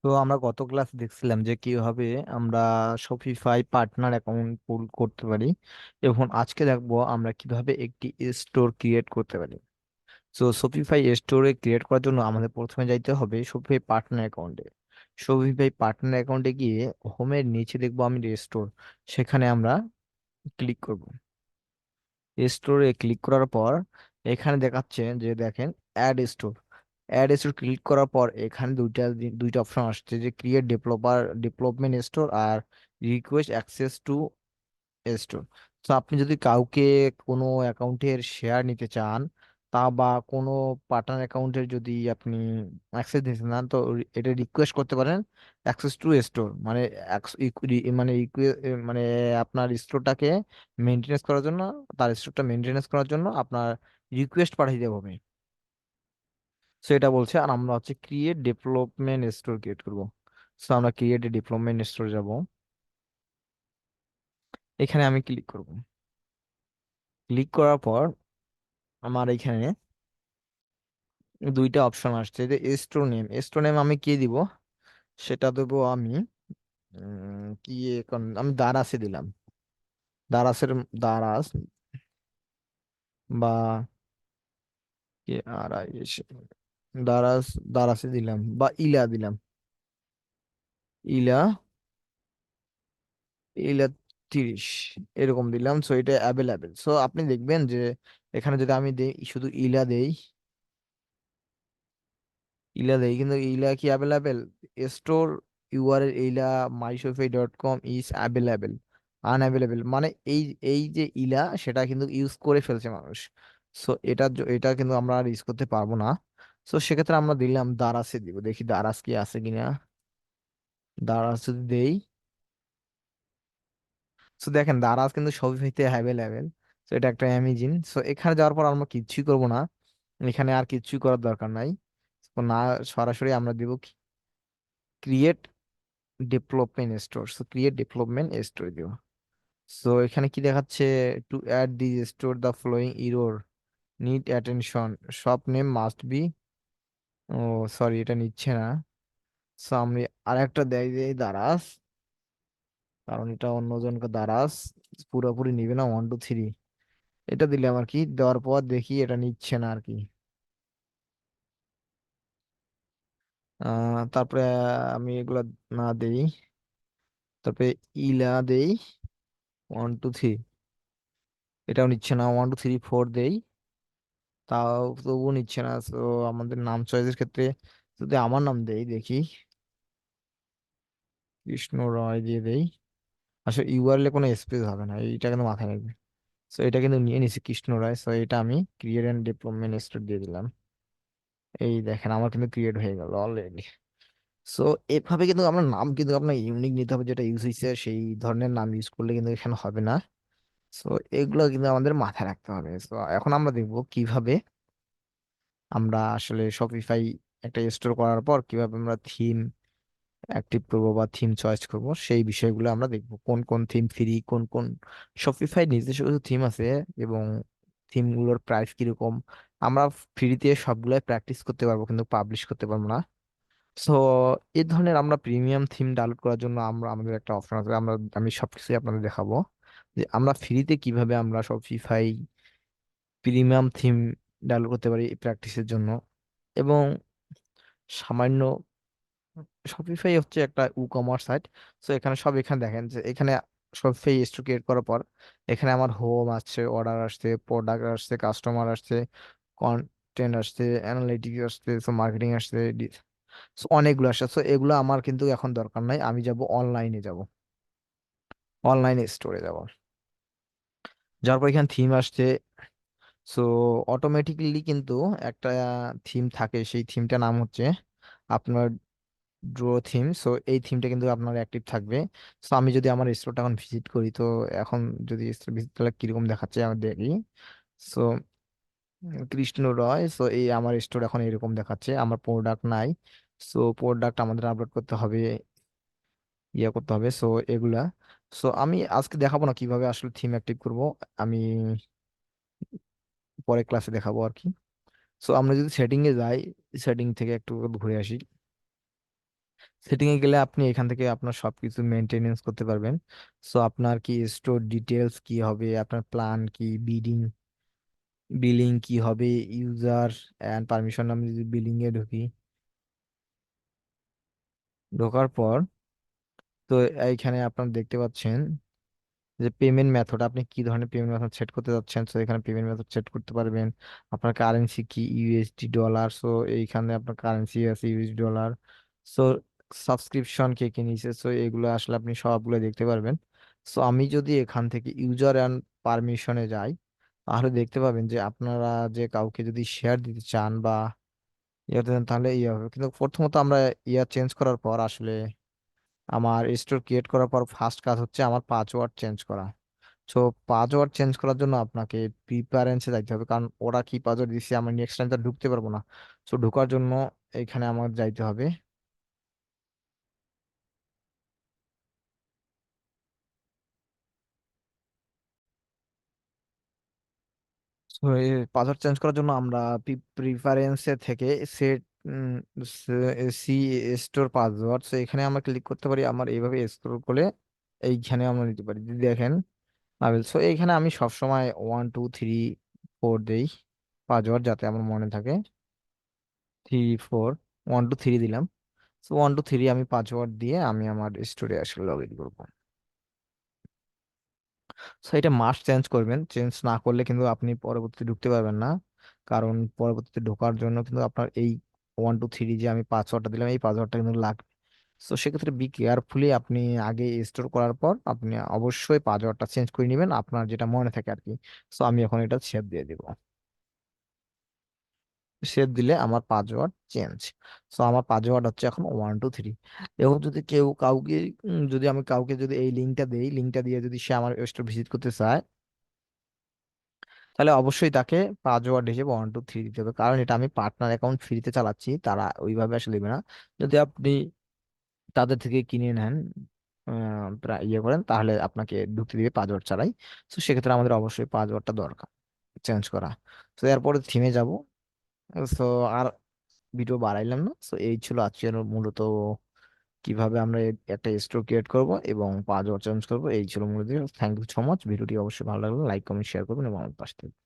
তো আমরা গত ক্লাস দেখছিলাম যে কিভাবে আমরা শপিফাই পার্টনার অ্যাকাউন্ট পুল করতে পারি এবং আজকে দেখবো আমরা কিভাবে একটি স্টোর ক্রিয়েট করতে পারি। তো শপিফাই স্টোরে ক্রিয়েট করার জন্য আমাদের প্রথমে যাইতে হবে শপিফাই পার্টনার অ্যাকাউন্টে। শপিফাই পার্টনার অ্যাকাউন্টে গিয়ে হোমের নিচে দেখবো আমি স্টোর, সেখানে আমরা ক্লিক করব। স্টোরে ক্লিক করার পর এখানে দেখাচ্ছে যে দেখেন add store. Add store click করার পর এখানে দুইটা অপশন আসছে যে ক্রিয়েট ডেভেলপমেন্ট স্টোর আর রিকোয়েস্ট অ্যাক্সেস টু স্টোর। তো আপনি যদি কাউকে কোনো অ্যাকাউন্টের শেয়ার নিতে চান, তা বা কোনো পার্টনার অ্যাকাউন্টের যদি আপনি অ্যাক্সেস নিতে চান, তো এটা রিকোয়েস্ট করতে পারেন অ্যাক্সেস টু স্টোর, মানে মানে মানে আপনার স্টোরটাকে মেনটেনেন্স করার জন্য, তার স্টোরটা মেনটেনেন্স করার জন্য আপনার রিকোয়েস্ট পাঠিয়ে দেওয়া হবে। সো এটা বলছে, আর আমরা হচ্ছে ক্রিয়েট ডেভেলপমেন্ট স্টোর ক্রিয়েট করব। সো আমরা ক্রিয়েট ডেভেলপমেন্ট স্টোর যাব, এখানে আমি ক্লিক করব। ক্লিক করার পর আমার এখানে দুইটা অপশন আসছে যে স্টোর নেম আমি কি দিব, সেটা দেবো আমি কি এখন আমি দারাসে দিলাম। দারাসের দারাস বা কি আর দারাস, দারাসে দিলাম বা ইলা দিলাম। ইলা, ইলা 30 এরকম দিলাম। সো এটা অ্যাভেলেবেল। সো আপনি দেখবেন যে এখানে যদি আমি দেই, শুধু ইলা দেই, ইলা দেই কিন্তু ইলা কি অ্যাভেলেবেল? স্টোর ইউআরএল ইলা myshopify.com ইজ অ্যাভেলেবেল, আনঅ্যাভেলেবেল মানে এই এই যে ইলা সেটা কিন্তু ইউজ করে ফেলছে মানুষ। সো এটা কিন্তু আমরা আর ইউজ করতে পারবো না। সো সেক্ষেত্রে আমরা দিলাম দারাসে দিব, দেখি দারাস কি আছে কিনা। দারাস যদি দেই, সো দেখেন দারাজ কিন্তু শপিফাইতে অ্যাভেলেবেল। সো এটা একটা অ্যামেজিং। সো এখানে যাওয়ার পর আমরা কিচ্ছুই করব না, এখানে আর কিচ্ছুই করার দরকার নাই। তো না, সরাসরি আমরা দিব create development store. So create development store দিব। সো এখানে কি দেখাচ্ছে, to add this store the following error need attention, shop name must be, oh sorry এটা নিচ্ছে না। সো আমি আরেকটা দেয় যে দারাজ, কারণ এটা অন্যজনকে দারাজ পুরোপুরি নিবে না, 1 2 3 এটা দিলে আমার কি দেওয়ার পর দেখি এটা নিচ্ছে না আর কি। তারপরে আমি এগুলা না দেই, তারপরে ইলা দেই 1 2 3, এটাও নিচ্ছে না। 1 2 3 4 দেই, তাও তবুও নিচ্ছে না। তো আমাদের নাম চয়েসের ক্ষেত্রে যদি আমার নাম দেই, দেখি কৃষ্ণ রয় দিয়ে দেই। আসলে ইউআরএল কোনো স্পেস হবে না, এইটা কিন্তু মাথায় রাখবে। তো এটা কিন্তু নিয়ে নিছি কৃষ্ণ রায়। তো এটা আমি ক্রিয়েট এন্ড ডেভেলপমেন্ট স্টোর দিয়ে দিলাম। এই দেখেন আমার কিন্তু ক্রিয়েট হয়ে গেল অলরেডি। সো এভাবে কিন্তু আমরা নাম কিন্তু আপনার ইউনিক নিতে হবে, যেটা ইউজ হয়েছে সেই ধরনের নাম ইউজ করলে কিন্তু এখানে হবে না। সো এগুলো কিন্তু আমাদের মাথায় রাখতে হবে। তো এখন আমরা দেখবো কিভাবে আমরা আসলে শপিফাই একটা স্টোর করার পর কিভাবে আমরা থিম অ্যাক্টিভ করবো বা থিম চয়েস করব, সেই বিষয়গুলো আমরা দেখবো। কোন কোন থিম ফ্রি, কোন কোন শপিফাই নিজস্ব কিছু থিম আছে এবং থিমগুলোর প্রাইস কিরকম। আমরা ফ্রিতে সবগুলাই প্র্যাকটিস করতে পারবো কিন্তু পাবলিশ করতে পারবো না। সো এই ধরনের আমরা প্রিমিয়াম থিম ডাউনলোড করার জন্য আমাদের একটা অপশন আছে। আমি সবকিছুই আপনাদের দেখাবো যে আমরা ফ্রিতে কিভাবে আমরা শপিফাই প্রিমিয়াম থিম ডাউনলোড করতে পারি প্র্যাকটিসের জন্য। এবং সামান্য, শপিফাই হচ্ছে একটা ই কমার্স সাইট। সো এখানে সব, এখানে দেখেন যে এখানে শপিফাই স্টোর ক্রিয়েট করার পর এখানে আমার হোম আসছে, অর্ডার আসছে, প্রোডাক্ট আসছে, কাস্টমার আসছে, কন্টেন্ট আসছে, অ্যানালিটিক্স আসছে, মার্কেটিং আসছে, অনেকগুলো আসছে। তো এগুলো আমার কিন্তু এখন দরকার নাই, আমি যাব অনলাইনে, যাব অনলাইন স্টোরে যাব। যার পর এখানে থিম আসছে। সো অটোমেটিক্যালি কিন্তু একটা থিম থাকে, সেই থিমটার নাম হচ্ছে আপনার ড্র থিম। সো এই থিমটা কিন্তু আপনার অ্যাক্টিভ থাকবে। সো আমি যদি আমার স্টোরটা এখন ভিজিট করি, তো এখন যদি স্টোর ভিজিট করলে কিরকম দেখাচ্ছে আমি দেখি। সো কৃষ্ণ রয়, সো এই আমার স্টোর এখন এরকম দেখাচ্ছে, আমার প্রোডাক্ট নাই। সো প্রোডাক্ট আমাদের আপলোড করতে হবে, ইয়ে করতে হবে। সো এগুলা, সো আমি আজকে দেখাবো না কিভাবে আসলে থিম অ্যাক্টিভ করব, আমি পরে ক্লাসে দেখাবো আর কি। সো আমরা যদি সেটিং এ যাই, সেটিং থেকে একটু ঘুরে আসি। সেটিং এ গেলে আপনি এখান থেকে আপনার সবকিছু মেনটেনেন্স করতে পারবেন। সো আপনার কি স্টোর ডিটেলস কি হবে, আপনার প্ল্যান কি, বিলিং কি হবে, ইউজার এন্ড পারমিশন, আমি যদি বিলিং এ ঢুকি, ঢোকার পর তো এইখানে আপনারা দেখতে পাচ্ছেন যে পেমেন্ট মেথড, আপনি কি ধরনের পেমেন্ট মেথড সেট করতে যাচ্ছেন, সো এখানে পেমেন্ট মেথড সেট করতে পারবেন। আপনার কারেন্সি কি, ইউএসডি ডলার, সো এইখানে আপনার কারেন্সি আছে ইউএসডি ডলার। সো সাবস্ক্রিপশন কে কে নিছে, সো এগুলো আসলে আপনি সবগুলো দেখতে পারবেন। সো আমি যদি এখান থেকে ইউজার অ্যান্ড পারমিশনে যাই, তাহলে দেখতে পাবেন যে আপনারা যে কাউকে যদি শেয়ার দিতে চান বা ইয়ে দিতে চান, তাহলে ইয়ে হবে। কিন্তু প্রথমত আমরা ইয়া চেঞ্জ করার পর আসলে আমার স্টোর ক্রিয়েট করার পর ফার্স্ট কাজ হচ্ছে আমার পাসওয়ার্ড চেঞ্জ করা। সো পাসওয়ার্ড চেঞ্জ করার জন্য আপনাকে প্রিফারেন্সে যাইতে হবে, কারণ ওরা কি পাসওয়ার্ড দিচ্ছে আমি নেক্সট টাইম তো আর ঢুকতে পারবো না। সো ঢোকার জন্য এখানে আমার যাইতে হবে। সো এই পাসওয়ার্ড চেঞ্জ করার জন্য আমরা প্রিফারেন্সে থেকে সেট সি স্টোর পাসওয়ার্ড, সো এখানে আমরা ক্লিক করতে পারি। আমার এইভাবে স্ক্রল করে এইখানে আমরা নিতে পারি, যদি দেখেন সো এইখানে আমি সবসময় 1 2 3 4 দেই পাসওয়ার্ড, যাতে আমার মনে থাকে। 3 4 1 2 3 দিলাম। সো 1 2 3 আমি পাসওয়ার্ড দিয়ে আমি আমার স্টোরে আসলে লগ ইন করবো। সো এটা মাস্ট চেঞ্জ করবেন, চেঞ্জ না করলে কিন্তু আপনি পরবর্তীতে ঢুকতে পারবেন না। কারণ পরবর্তীতে ঢোকার জন্য কিন্তু আপনার এই 1 2 3 যে আমি পাসওয়ার্ডটা দিলাম, এই পাসওয়ার্ডটা কিন্তু লাগবে। সো সেক্ষেত্রে বি কেয়ারফুলি, আপনি আগে স্টোর করার পর আপনি অবশ্যই পাসওয়ার্ডটা চেঞ্জ করে নেবেন, আপনার যেটা মনে থাকে আর কি। সো আমি এখন এটা সেভ দিয়ে দিব। সেভ দিলে আমার পাসওয়ার্ড চেঞ্জ। সো আমার পাসওয়ার্ড হচ্ছে এখন 1 2 3। এবং যদি কেউ কাউকে যদি আমি কাউকে যদি এই লিঙ্কটা দেই, লিঙ্কটা দিয়ে যদি সে আমার স্টোর ভিজিট করতে চায়, তাহলে অবশ্যই তাকে পাসওয়ার্ড হিসেবে 1 2 3 দিতে হবে, কারণ এটা আমি পার্টনার অ্যাকাউন্ট ফ্রিতে চালাচ্ছি, তারা ওইভাবে আসলে দেবে না। যদি আপনি তাদের থেকে কিনে নেন, প্রায় ইয়ে করেন, তাহলে আপনাকে ঢুকতে দিবে পাসওয়ার্ড ছাড়াই। তো সেক্ষেত্রে আমাদের অবশ্যই পাসওয়ার্ডটা দরকার চেঞ্জ করা। তো এরপরে থিমে যাব। তো আর ভিডিও বাড়াইলাম না। তো এই ছিল আজকের মূলত কিভাবে আমরা একটা স্টোর ক্রিয়েট করব এবং পাসওয়ার্ড চেঞ্জ করবো, এই ছিল মূলত। Thank you so much. ভিডিওটি অবশ্যই ভালো লাগলে লাইক কমেন্ট শেয়ার করবেন এবং আমার পাশে থাকবেন।